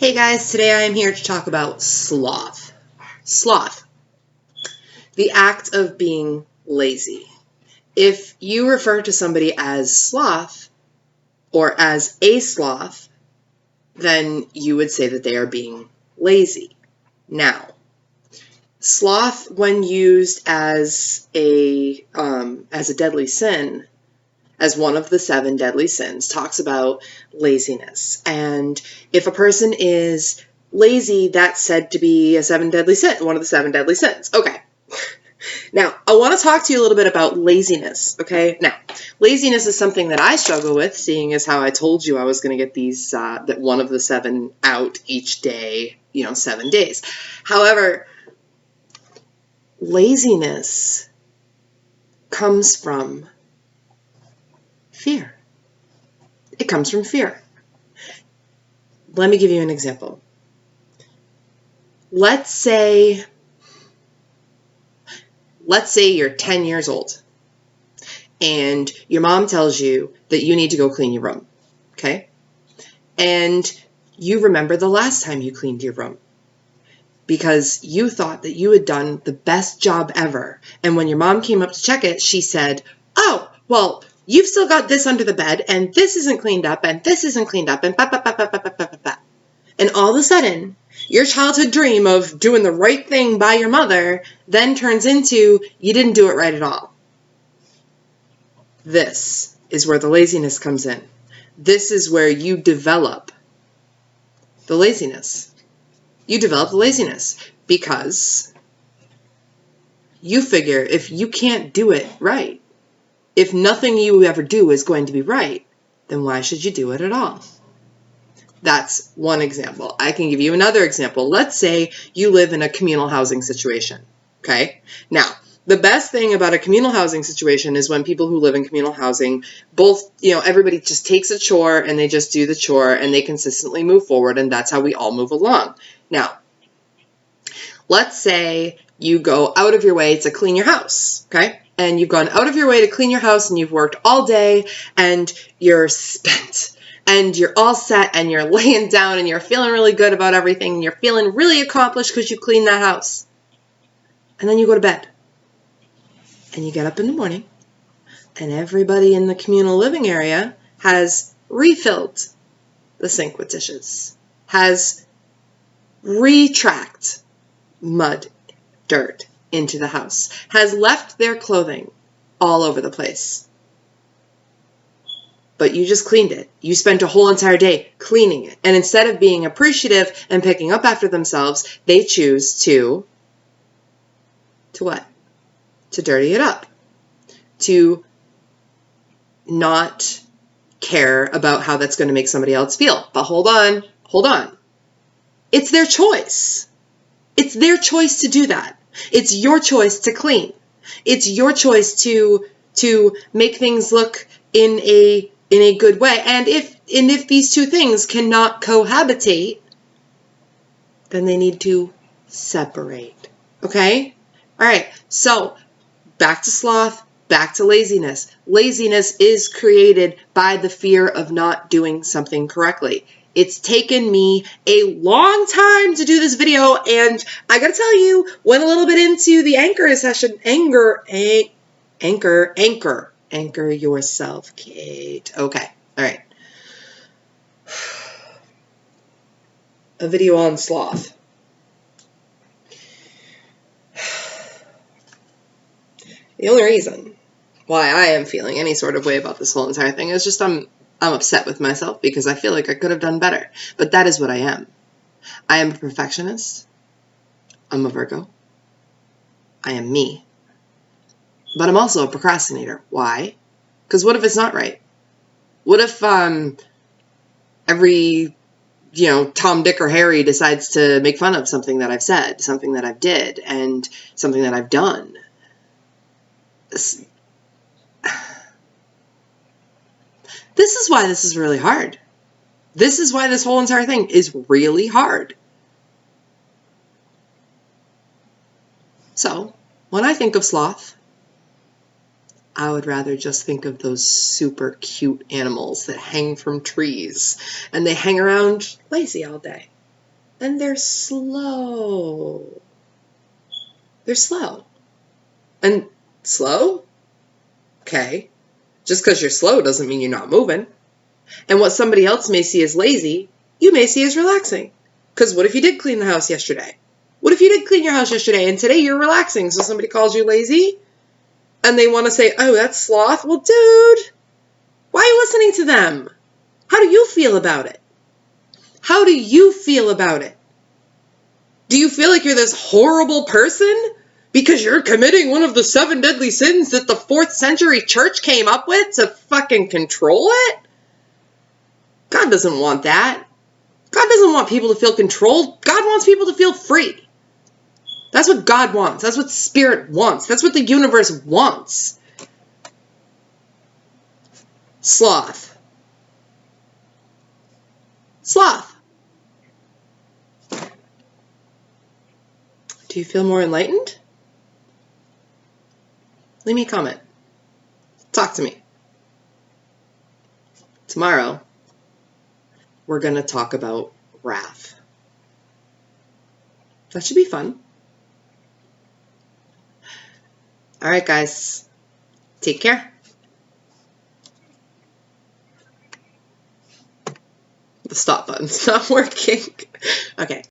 Hey guys, today I am here to talk about sloth. Sloth, the act of being lazy. If you refer to somebody as sloth or as a sloth, then you would say that they are being lazy. Now, sloth, when used as a deadly sin, as one of the 7 deadly sins, talks about laziness. And if a person is lazy, that's said to be a 7 deadly sin, one of the 7 deadly sins. Okay. Now, I want to talk to you a little bit about laziness, okay? Now, laziness is something that I struggle with, seeing as how I told you I was going to get these, that one of the 7 out each day, 7 days. However, laziness comes from fear. It comes from fear. Let me give you an example. Let's say you're 10 years old and your mom tells you that you need to go clean your room, okay? And you remember the last time you cleaned your room because you thought that you had done the best job ever. And when your mom came up to check it, she said, "Oh, well, you've still got this under the bed, and this isn't cleaned up, and this isn't cleaned up, and ba ba ba ba ba ba ba ba." And all of a sudden, your childhood dream of doing the right thing by your mother then turns into you didn't do it right at all. This is where the laziness comes in. This is where you develop the laziness. You develop the laziness because you figure if you can't do it right, if nothing you ever do is going to be right, then why should you do it at all? That's one example. I can give you another example. Let's say you live in a communal housing situation, okay? Now, the best thing about a communal housing situation is when people who live in communal housing, everybody just takes a chore and they just do the chore and they consistently move forward, and that's how we all move along. Now, let's say you go out of your way to clean your house, okay? And you've gone out of your way to clean your house and you've worked all day and you're spent and you're all set and you're laying down and you're feeling really good about everything and you're feeling really accomplished because you cleaned that house. And then you go to bed and you get up in the morning and everybody in the communal living area has refilled the sink with dishes, has retracked mud, dirt into the house, has left their clothing all over the place. But you just cleaned it. You spent a whole entire day cleaning it. And instead of being appreciative and picking up after themselves, they choose to what? To dirty it up. To not care about how that's going to make somebody else feel. But hold on. It's their choice. It's their choice to do that. It's your choice to clean. It's your choice to make things look in a good way. And if these two things cannot cohabitate, then they need to separate. Okay? All right. So, back to sloth, back to laziness. Laziness is created by the fear of not doing something correctly. It's taken me a long time to do this video, and I gotta tell you, went a little bit into the anchor session. Anchor yourself, Kate. Okay, all right. A video on sloth. The only reason why I am feeling any sort of way about this whole entire thing is just I'm upset with myself because I feel like I could have done better. But that is what I am. I am a perfectionist. I'm a Virgo. I am me. But I'm also a procrastinator. Why? Because what if it's not right? What if every Tom, Dick, or Harry decides to make fun of something that I've said, something that I've did, and something that I've done? This is why this is really hard. This is why this whole entire thing is really hard. So, when I think of sloth, I would rather just think of those super cute animals that hang from trees and they hang around lazy all day. and they're slow. They're slow. And slow? Okay. Just because you're slow doesn't mean you're not moving. And what somebody else may see as lazy, you may see as relaxing. Because what if you did clean the house yesterday? What if you did clean your house yesterday and today you're relaxing, so somebody calls you lazy? And they want to say, oh, that's sloth. Well, dude, why are you listening to them? How do you feel about it? How do you feel about it? Do you feel like you're this horrible person because you're committing one of the 7 deadly sins that the 4th century church came up with to fucking control it? God doesn't want that. God doesn't want people to feel controlled. God wants people to feel free. That's what God wants. That's what Spirit wants. That's what the universe wants. Sloth. Sloth. Do you feel more enlightened? Leave me a comment. Talk to me. Tomorrow, we're going to talk about wrath. That should be fun. All right, guys. Take care. The stop button's not working. Okay.